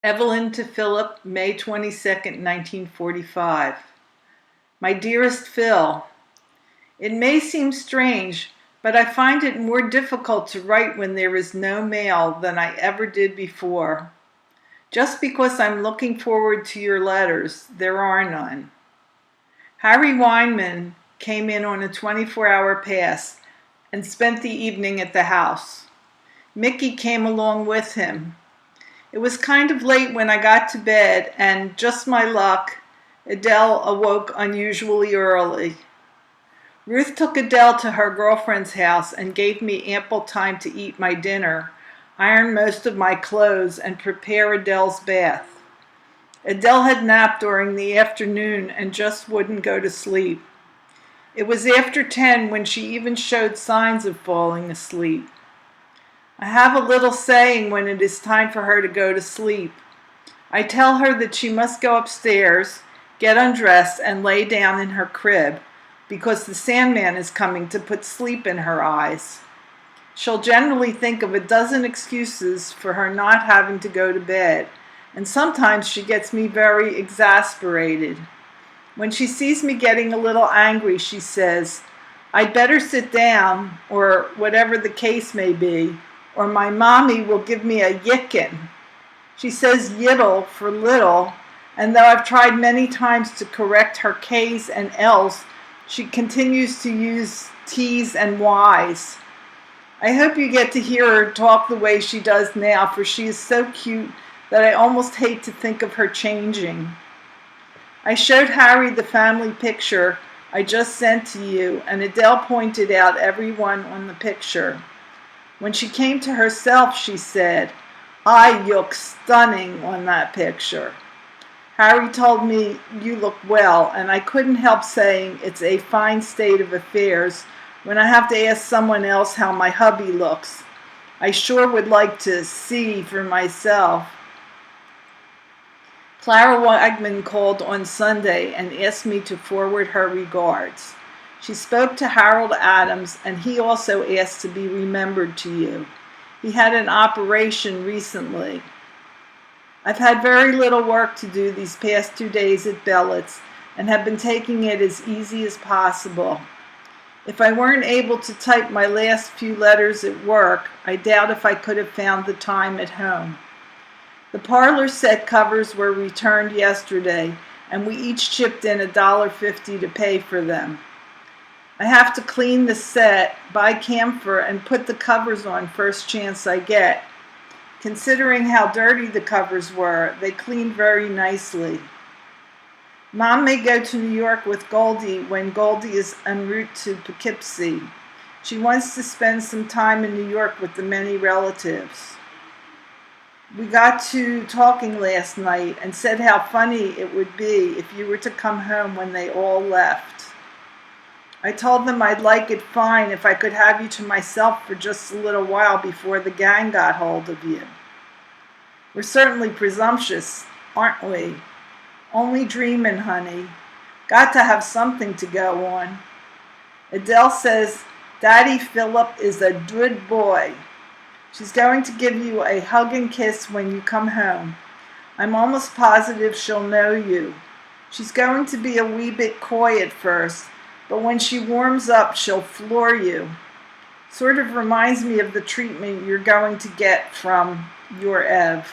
Evelyn to Philip, May 22nd, 1945. My dearest Phil, it may seem strange, but I find it more difficult to write when there is no mail than I ever did before. Just because I'm looking forward to your letters, there are none. Harry Weinman came in on a 24-hour pass and spent the evening at the house. Mickey came along with him. It was kind of late when I got to bed, and just my luck, Adele awoke unusually early. Ruth took Adele to her girlfriend's house and gave me ample time to eat my dinner, iron most of my clothes, and prepare Adele's bath. Adele had napped during the afternoon and just wouldn't go to sleep. It was after 10 when she even showed signs of falling asleep. I have a little saying when it is time for her to go to sleep. I tell her that she must go upstairs, get undressed, and lay down in her crib, because the Sandman is coming to put sleep in her eyes. She'll generally think of a dozen excuses for her not having to go to bed, and sometimes she gets me very exasperated. When she sees me getting a little angry, she says, "I'd better sit down," or whatever the case may be, or my mommy will give me a yickin'. She says yiddle for little, and though I've tried many times to correct her K's and L's, she continues to use T's and Y's. I hope you get to hear her talk the way she does now, for she is so cute that I almost hate to think of her changing. I showed Harry the family picture I just sent to you, and Adele pointed out everyone on the picture. When she came to herself, she said, "I look stunning on that picture." Harry told me you look well, and I couldn't help saying it's a fine state of affairs when I have to ask someone else how my hubby looks. I sure would like to see for myself. Clara Wagman called on Sunday and asked me to forward her regards. She spoke to Harold Adams, and he also asked to be remembered to you. He had an operation recently. I've had very little work to do these past 2 days at Bellett's and have been taking it as easy as possible. If I weren't able to type my last few letters at work, I doubt if I could have found the time at home. The parlor set covers were returned yesterday, and we each chipped in $1.50 to pay for them. I have to clean the set, buy camphor, and put the covers on first chance I get. Considering how dirty the covers were, they cleaned very nicely. Mom may go to New York with Goldie when Goldie is en route to Poughkeepsie. She wants to spend some time in New York with the many relatives. We got to talking last night and said how funny it would be if you were to come home when they all left. I told them I'd like it fine if I could have you to myself for just a little while before the gang got hold of you. We're certainly presumptuous, aren't we? Only dreaming, honey. Got to have something to go on. Adele says, "Daddy Philip is a good boy." She's going to give you a hug and kiss when you come home. I'm almost positive she'll know you. She's going to be a wee bit coy at first, but when she warms up, she'll floor you. Sort of reminds me of the treatment you're going to get from your Ev.